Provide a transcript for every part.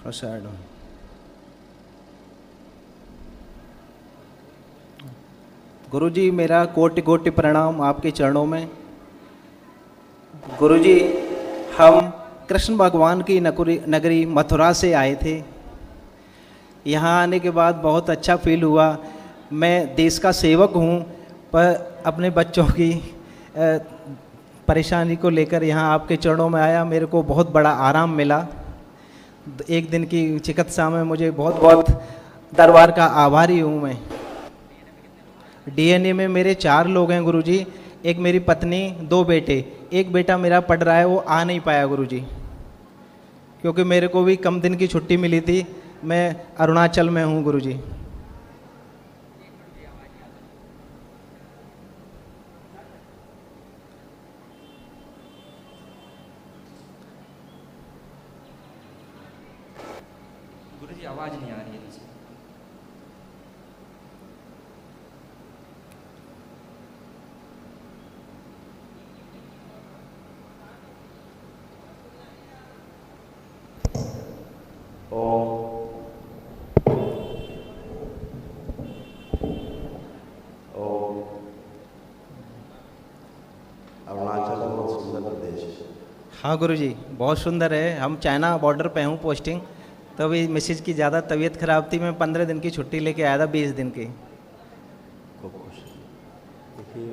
थोड़ा साइड हो। गुरुजी मेरा कोटि कोटि प्रणाम आपके चरणों में। गुरुजी हम कृष्ण भगवान की नगरी मथुरा से आए थे। यहाँ आने के बाद बहुत अच्छा फील हुआ। मैं देश का सेवक हूँ, पर अपने बच्चों की परेशानी को लेकर यहाँ आपके चरणों में आया। मेरे को बहुत बड़ा आराम मिला। एक दिन की चिकित्सा में मुझे बहुत बहुत दरबार का आभारी हूँ मैं। डीएनए में मेरे 4 लोग हैं गुरुजी। एक मेरी पत्नी, 2 बेटे। एक बेटा मेरा पढ़ रहा है, वो आ नहीं पाया गुरुजी, क्योंकि मेरे को भी कम दिन की छुट्टी मिली थी। मैं अरुणाचल में हूँ गुरुजी। गुरुजी आवाज़ नहीं आ रही है नीचे। अरुणाचल बहुत सुंदर प्रदेश है। हाँ गुरुजी, बहुत सुंदर है। हम चाइना बॉर्डर पे हूँ पोस्टिंग। तो अभी मिसेज की ज़्यादा तबीयत खराब थी, मैं 15 दिन की छुट्टी लेके आया था, 20 दिन की। खूब खुश। देखिए,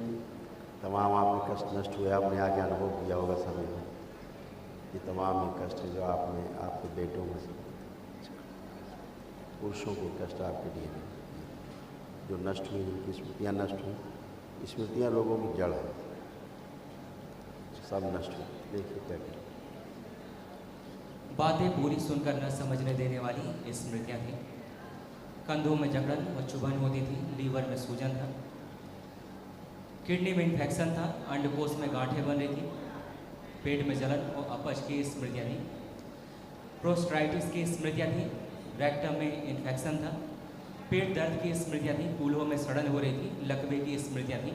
तमाम आपके कष्ट नष्ट हुए, आपने आगे अनुभव किया होगा सभी ने। ये तमाम ये कष्ट है जो आपने आपके बेटों में से पुरुषों के कष्ट आपके लिए हैं, जो नष्ट हुई, जिनकी स्मृतियाँ नष्ट हुई। स्मृतियाँ लोगों की जड़ है, सब नष्ट हुई। देखिए क्या करें। बातें पूरी सुनकर न समझने देने वाली स्मृतियाँ थी। कंधों में जकड़न और चुभन होती थी, लीवर में सूजन था, किडनी में इन्फेक्शन था, अंडकोश में गांठें बन रही थी, पेट में जलन और अपच की स्मृतियाँ थी, प्रोस्टाइटिस की स्मृतियाँ थी, रेक्टम में इन्फेक्शन था, पेट दर्द की स्मृतियाँ थी, कूल्हों में सड़न हो रही थी, लकवे की स्मृतियाँ थी,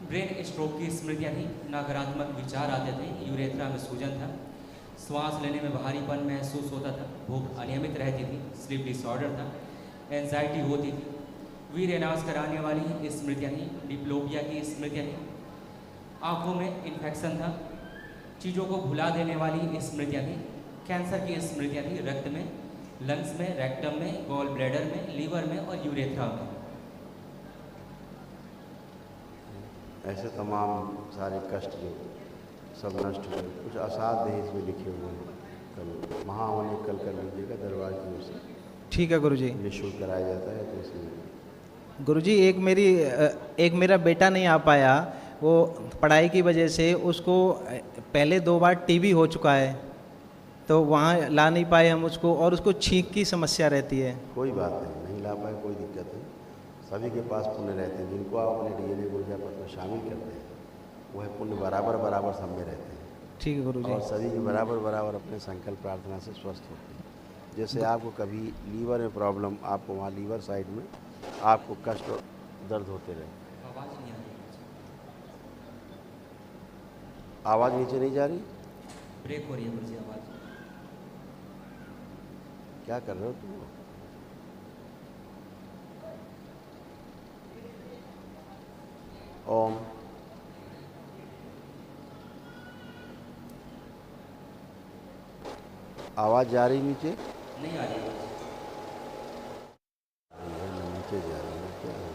ब्रेन स्ट्रोक की स्मृतियाँ थी, नकारात्मक विचार आते थे, यूरेथ्रा में सूजन था, श्वास लेने में भारीपन महसूस होता था, भूख अनियमित रहती थी, स्लीप डिसऑर्डर था, एंजाइटी होती थी, वीर्य नाश कराने वाली स्मृतियाँ थी, डिप्लोपिया की स्मृतियाँ थी, आँखों में इन्फेक्शन था, चीज़ों को भुला देने वाली स्मृतियाँ थी, कैंसर की स्मृतियाँ थी, रक्त में, लंग्स में, रेक्टम में, गॉल ब्लैडर में, लीवर में और यूरेथ्रा में। ऐसे तमाम सारे कष्ट जो सब नष्ट हुए, कुछ असाध्य है इसमें लिखे हुए हैं। कल महाहोनी कल कर लीजिएगा दरबार की ओर से, ठीक है गुरुजी। निःशुल्क कराया जाता है। तो इसमें गुरुजी एक मेरा बेटा नहीं आ पाया, वो पढ़ाई की वजह से उसको पहले 2 बार टीबी हो चुका है, तो वहाँ ला नहीं पाए हम उसको, और उसको छींक की समस्या रहती है। कोई बात नहीं, नहीं ला पाए कोई दिक्कत नहीं। सभी के पास पुण्य रहते हैं, जिनको आप अपने डीएनए ऊर्जा पत्र में शामिल करते हैं, वह पुण्य बराबर बराबर सब में रहते हैं। ठीक है गुरुजी। और सभी के बराबर बराबर अपने संकल्प प्रार्थना से स्वस्थ होते हैं। जैसे आपको कभी लीवर में प्रॉब्लम, आपको वहाँ लीवर साइड में आपको कष्ट और दर्द होते रहे, आवाज़ नहीं आ रही है, आवाज़ नीचे नहीं जा रही, ब्रेक हो रही है गुरुजी आवाज़। क्या कर रहे हो तुम? ओम। आवाज़ जा रही नीचे? नहीं आ रही है। नीचे जा रही है, क्या है?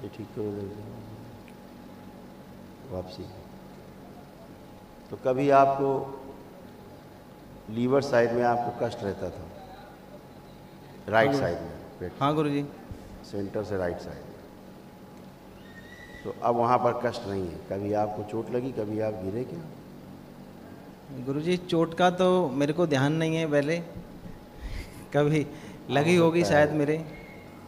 ये ठीक करो जल्दी, वापसी। तो कभी आपको लीवर साइड में आपको कष्ट रहता था, राइट साइड में पेट, हाँ गुरुजी। सेंटर से राइट साइड, तो अब वहाँ पर कष्ट नहीं है। कभी आपको चोट लगी, कभी आप गिरे क्या? गुरुजी चोट का तो मेरे को ध्यान नहीं है, पहले कभी लगी होगी शायद मेरे।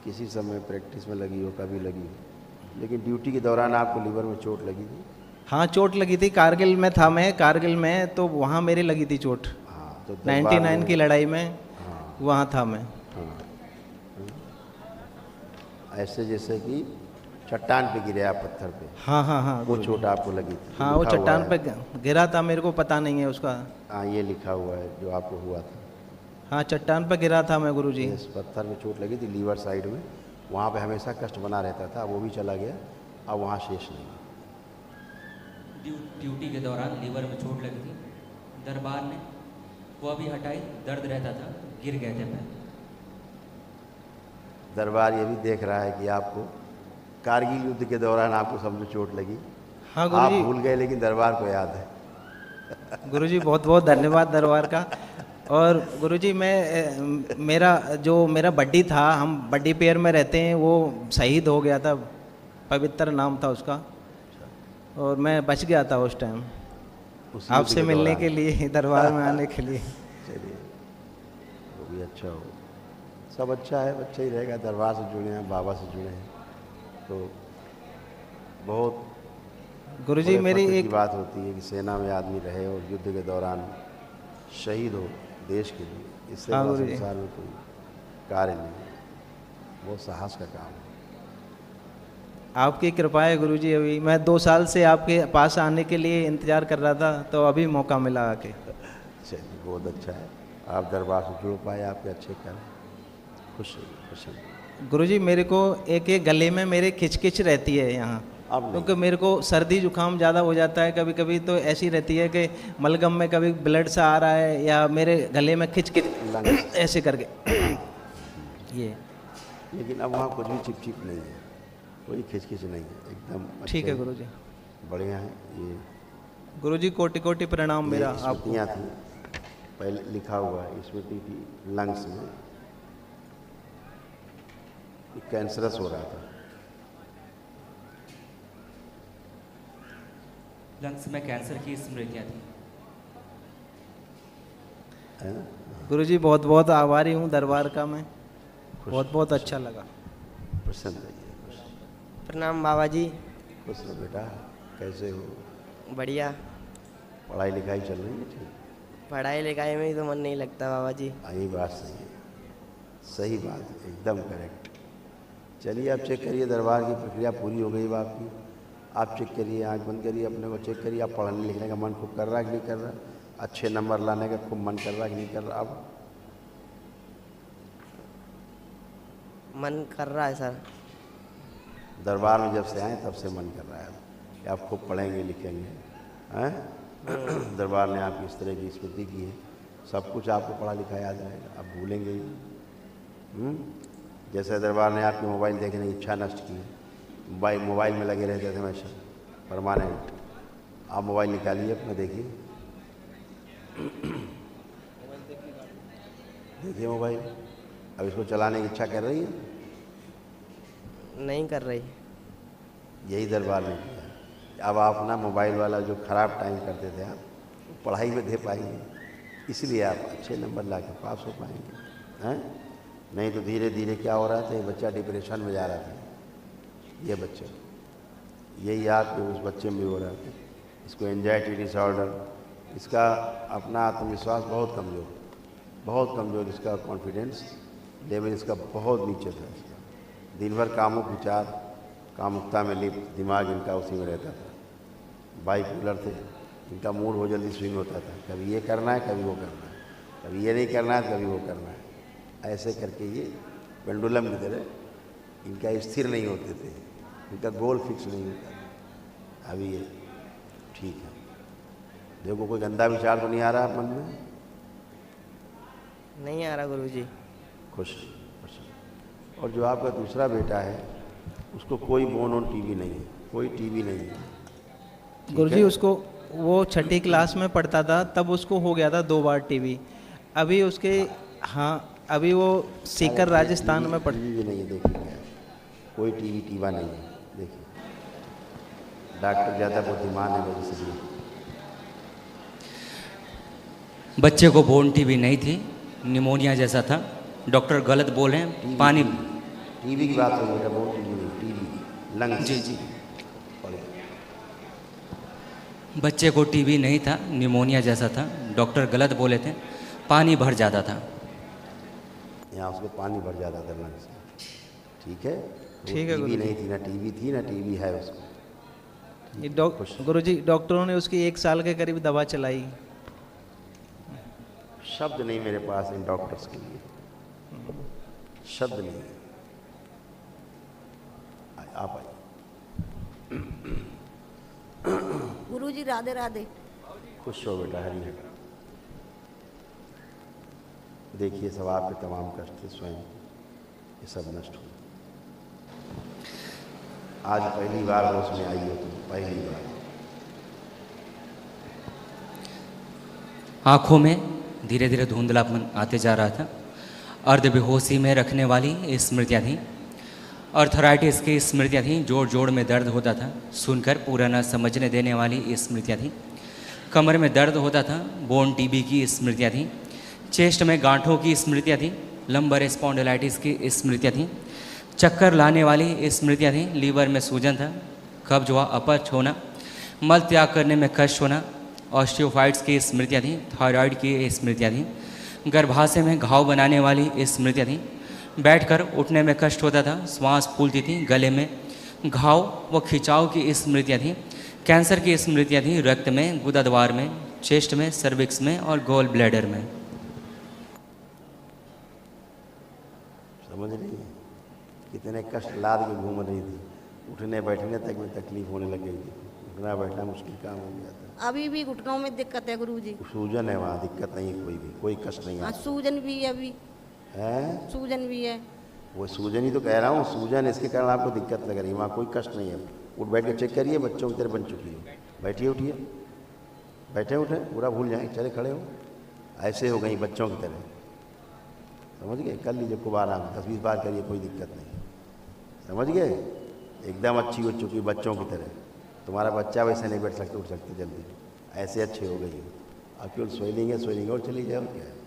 किसी समय प्रैक्टिस में लगी हो, कभी लगी हो, लेकिन ड्यूटी के दौरान आपको लीवर में चोट लगी थी? हाँ चोट लगी थी, कारगिल में था मैं, कारगिल में, तो वहाँ मेरे लगी थी चोट। हाँ, तो 99 की लड़ाई में। हाँ, वहाँ था मैं। हाँ, ऐसे जैसे कि चट्टान पे गिरे आप, पत्थर पे, हाँ हाँ हाँ वो गुरुजी। चोट आपको लगी थी? हाँ वो लिखा हुआ चट्टान है। पे गिरा था, मेरे को पता नहीं है उसका। हाँ, ये लिखा हुआ है जो आपको हुआ था। हाँ चट्टान पे गिरा था मैं गुरुजी। इस पत्थर में चोट लगी थी लीवर साइड में, वहाँ पे हमेशा कष्ट बना रहता था, वो भी चला गया, अब वहाँ शेष नहीं। ड्यूटी के दौरान लीवर में चोट लगी थी, दरबार ने वो अभी हटाई, दर्द रहता था, गिर गए थे पैर। दरबार ये भी देख रहा है कि आपको कारगिल युद्ध के दौरान आपको समझो चोट लगी, हाँ आप गुरुजी। भूल गए लेकिन दरबार को याद है। गुरुजी बहुत बहुत धन्यवाद दरबार का। और गुरुजी मेरा बड्डी था, हम बड्डी पेयर में रहते हैं, वो शहीद हो गया था, पवित्र नाम था उसका, और मैं बच गया था उस टाइम उस युद्ध आपसे मिलने दौरान। के लिए, दरबार में आने के लिए। चलिए, वो भी अच्छा हो, सब अच्छा है, अच्छा ही रहेगा। दरबार से जुड़े हैं, बाबा से जुड़े हैं, तो बहुत गुरुजी बड़े मेरी फख्र की एक बात होती है कि सेना में आदमी रहे और युद्ध के दौरान शहीद हो देश के लिए, इससे हाँ बड़ा गुरुजी। संसार में कोई कार्य नहीं है, बहुत साहस का काम है। आपकी कृपा है गुरुजी। अभी मैं 2 साल से आपके पास आने के लिए इंतज़ार कर रहा था, तो अभी मौका मिला आके। चलिए, बहुत अच्छा है, आप दरबार से जुड़ पाए, आपके अच्छे कर्म, खुश रहिए, खुश रहिए। गुरुजी मेरे को एक गले में मेरे खिचखिच रहती है यहाँ, अब नहीं। क्योंकि मेरे को सर्दी जुकाम ज़्यादा हो जाता है कभी कभी, तो ऐसी रहती है कि मलगम में कभी ब्लड सा आ रहा है, या मेरे गले में खिच लंग्स। ऐसे करके ये। लेकिन अब वहाँ कुछ भी चिप नहीं है, कोई खिचखिच नहीं है, एकदम ठीक है अच्छे, गुरुजी। बढ़िया है। ये गुरुजी कोटि कोटि प्रणाम मेरा ये आपको। स्मृतियाँ थी, पहले लिखा हुआ है, स्मृति थी लंग्स में, कैंसरस हो रहा था, लंग्स में कैंसर की स्मृतियाँ थी। है ना? गुरुजी बहुत बहुत आभारी हूँ दरबार का मैं, खुश बहुत बहुत अच्छा लगा। प्रसन्न रहिए, खुश प्रणाम बाबा जी। खुश रहो बेटा। कैसे हो? बढ़िया। पढ़ाई लिखाई चल रही है? ठीक, पढ़ाई लिखाई में ही तो मन नहीं लगता बाबा जी। यही बात सही है, सही बात है, एकदम करेक्ट। चलिए, आप चेक करिए, दरबार की प्रक्रिया पूरी हो गई बाप की। आप चेक करिए, आंख बंद करिए, अपने को चेक करिए, आप पढ़ने लिखने का मन खूब कर रहा है कि नहीं कर रहा, अच्छे नंबर लाने का खूब मन कर रहा है कि नहीं कर रहा। अब मन कर रहा है सर। दरबार में जब से आए तब से मन कर रहा है कि आप खूब पढ़ेंगे लिखेंगे, हैं? दरबार ने आपकी इस तरह की स्मृति की है, सब कुछ आपको पढ़ा लिखा याद रहेगा, आप भूलेंगे ही। जैसे दरबार ने आपकी मोबाइल देखने की इच्छा नष्ट की है, मोबाइल में लगे रहते थे हमेशा परमानेंट, आप मोबाइल निकालिए अपना, देखिए देखिए मोबाइल, अब इसको चलाने की इच्छा कर रही है? नहीं कर रही। यही दरबार ने किया। अब आप ना मोबाइल वाला जो ख़राब टाइम करते थे आप, वो पढ़ाई में दे पाएंगे, इसलिए आप अच्छे नंबर ला के पास हो पाएंगे, हैं? नहीं तो धीरे धीरे क्या हो रहा था, ये बच्चा डिप्रेशन में जा रहा था, ये बच्चा, यही आपके उस बच्चे में भी हो रहा था, इसको एंजाइटी डिसऑर्डर, इसका अपना आत्मविश्वास बहुत कमज़ोर, इसका कॉन्फिडेंस लेवल इसका बहुत नीचे था। इसका दिन भर कामुक विचार, कामुकता में लिप्त दिमाग इनका उसी में रहता था, बाइपोलर थे, इनका मूड बहुत जल्दी स्विंग होता था, कभी ये करना है कभी वो करना है, कभी ये नहीं करना है कभी वो करना है, ऐसे करके ये पेंडुलम की तरह इनका स्थिर नहीं होते थे, इनका गोल फिक्स नहीं होता था। अभी ये ठीक है, देखो कोई गंदा विचार तो नहीं आ रहा मन में? नहीं आ रहा गुरुजी। खुश। और जो आपका दूसरा बेटा है उसको कोई बोन ऑन टीवी नहीं है, कोई टीवी नहीं है। गुरुजी उसको, वो 6ठी क्लास में पढ़ता था तब उसको हो गया था 2 बार टीवी। अभी उसके, हाँ अभी वो सीकर राजस्थान में पढ़, टीवी भी नहीं है, देखिए क्या है, कोई टीवा नहीं है, देखिए डॉक्टर ज़्यादा बुद्धिमान है मेरे से। बच्चे को बोन टीबी नहीं थी, निमोनिया जैसा था, डॉक्टर गलत बोले हैं, पानी। टीवी की बात हो बेटा, बोन टीवी नहीं, टीवी लंग्स। जी बच्चे को टीबी नहीं था, निमोनिया जैसा था, डॉक्टर गलत बोले थे, पानी भर जाता था। यहाँ उसको पानी भर जाता था लंग से। ठीक है, ठीक है टीवी गुरुजी। नहीं थी, ना टीवी थी, ना टीवी है उसको। ये खुश। गुरुजी डॉक्टरों ने उसकी 1 साल के करीब दवा चलाई। शब्द नहीं मेरे पास इन डॉक्टर्स के लिए, शब्द नहीं। आप आइए। गुरुजी राधे राधे। खुश हो बेटा, हरी हरी। देखिए सब आपके तमाम कष्ट थे स्वयं, ये सब नष्ट हुए। आज पहली बार होश में आई हो तुम, पहली बार। आंखों में धीरे धीरे धुंधलापन आते जा रहा था। अर्ध बेहोशी में रखने वाली स्मृतियाँ थीं। अर्थराइटिस की स्मृतियाँ थीं। जोड़ जोड़ में दर्द होता था, सुनकर पूरा न समझने देने वाली स्मृतियाँ थीं। कमर में दर्द होता था, बोन टीबी की स्मृतियाँ थीं। चेस्ट में गांठों की स्मृतियाँ थीं। लंबर स्पॉन्डिलाइटिस की स्मृतियाँ थीं। चक्कर लाने वाली स्मृतियाँ थीं। लीवर में सूजन था, कब्ज व अपच होना, मल त्याग करने में कष्ट होना, ऑस्टियोफाइट्स की स्मृतियाँ थीं। थायराइड की स्मृतियाँ थीं। गर्भाशय में घाव बनाने वाली स्मृतियाँ थीं। बैठकर उठने में कष्ट होता था, श्वास फूलती थी। गले में घाव व खिंचाव की स्मृतियाँ थीं। कैंसर की स्मृतियाँ थीं। रक्त में, गुदाद्वार में, चेस्ट में, सर्विक्स में और गोल ब्लैडर में। समझ रही है कितने कष्ट लाद के घूम रही थी। उठने बैठने तक में तकलीफ होने लग गई थी। उठना बैठना मुश्किल काम हो गया था। अभी भी घुटनों में दिक्कत है गुरुजी। सूजन है, वहाँ दिक्कत नहीं है, कोई कष्ट नहीं हाँ है। सूजन भी है, अभी हैं? सूजन भी है। वो सूजन ही तो कह रहा हूँ, सूजन इसके कारण आपको दिक्कत लग रही है। वहाँ कोई कष्ट नहीं है। उठ बैठ के चेक करिए, बच्चों की तरह बन चुकी हो। बैठिए, उठिए, बैठे उठे, पूरा भूल जाएंगे, चले खड़े हो, ऐसे हो गई बच्चों की तरह। समझ गए? कर लीजिए खूब आराम, 10-20 बार करिए, कोई दिक्कत नहीं। समझ गए? एकदम अच्छी हो चुकी बच्चों की तरह। तुम्हारा बच्चा वैसे नहीं बैठ सकते, उठ सकते जल्दी, ऐसे अच्छे हो गई हो। अब केवल स्वेलिंग और चली जाए, और क्या है।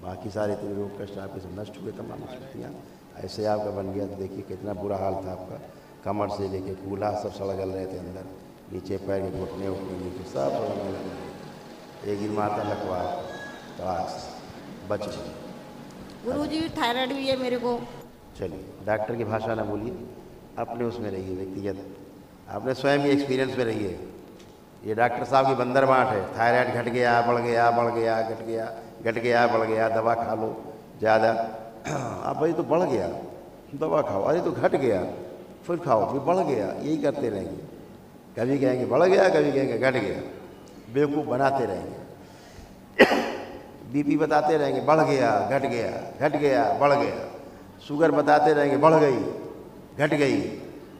बाकी सारे इतने रोग कष्ट आपके सब नष्ट हुए, तमाम स्मृतियाँ। ऐसे आपका बन गया तो देखिए कितना बुरा हाल था आपका। कमर से लेके कूल्हा सब सड़गल रहे थे अंदर, नीचे पैर के घुटने उठने नीचे सब सड़गल रहे। एक गिर माता लखवा तलाश बच गई। गुरुजी थायराइड भी है मेरे को। चलिए, डॉक्टर की भाषा ना बोलिए, अपने उसमें रहिए, व्यक्तिगत आपने स्वयं ही एक्सपीरियंस में रहिए। ये डॉक्टर साहब की बंदर बाँट है। थायराइड घट गया, बढ़ गया, बढ़ गया, घट गया, घट गया, बढ़ गया, दवा खा लो ज़्यादा। आप भाई तो बढ़ गया, दवा खाओ, अरे तो घट गया, फिर खाओ, फिर बढ़ गया, यही करते रहेंगे। कभी कहेंगे बढ़ गया, कभी कहेंगे घट गया, बेवकूफ़ बनाते रहेंगे। बीपी बताते रहेंगे बढ़ गया, घट गया, घट गया, बढ़ गया। शुगर बताते रहेंगे बढ़ गई, घट गई।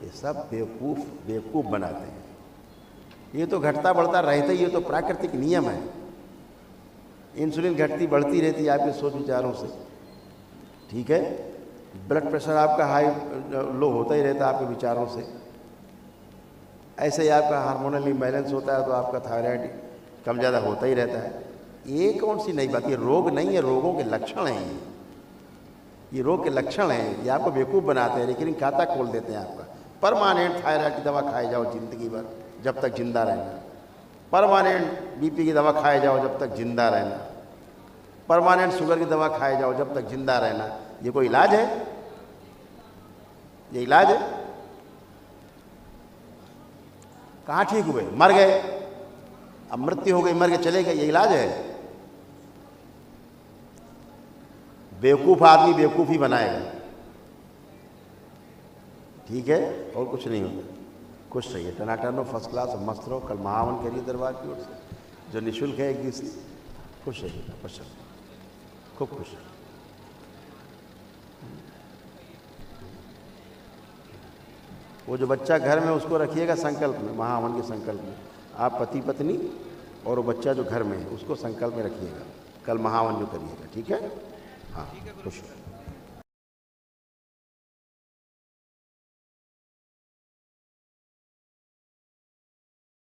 ये सब बेवकूफ़ बनाते हैं। ये तो घटता बढ़ता रहता ही, ये तो प्राकृतिक नियम है। इंसुलिन घटती बढ़ती रहती है आपके सोच विचारों से। ठीक है, ब्लड प्रेशर आपका हाई लो होता ही रहता है आपके विचारों से। ऐसे ही आपका हार्मोनल इम्बैलेंस होता है तो आपका थायराइड कम ज़्यादा होता ही रहता है। ये कौन सी नई बात, ये रोग नहीं है, रोगों के लक्षण हैं। ये रोग के लक्षण हैं, ये आपको बेवकूफ़ बनाते हैं, लेकिन खाता खोल देते हैं आपका। परमानेंट थायराइड की दवा खाए जाओ ज़िंदगी भर, जब तक जिंदा रहना। परमानेंट बीपी की दवा खाए जाओ जब तक जिंदा रहना। परमानेंट शुगर की दवा खाए जाओ जब तक जिंदा रहना। ये कोई इलाज है? ये इलाज है? कहाँ ठीक हुए? मर गए, अब मृत्यु हो गई, मर के चले गए, ये इलाज है? बेवकूफ़ आदमी बेवकूफ़ ही बनाएगा। ठीक है, और कुछ नहीं होता। खुश रहिए, टनाटन हो, फर्स्ट क्लास, मस्त रहो। कल महावन करिए दरबार की ओर से, जो निःशुल्क है 1 दिवसीय। खुश रहिए, खुश रहिए, खूब खुश रहिए। वो जो बच्चा घर में, उसको रखिएगा संकल्प में, महावन के संकल्प में। आप पति पत्नी और वो बच्चा जो घर में है, उसको संकल्प में रखिएगा, कल महावन जो करिएगा। ठीक है? हाँ, खुश रहिए।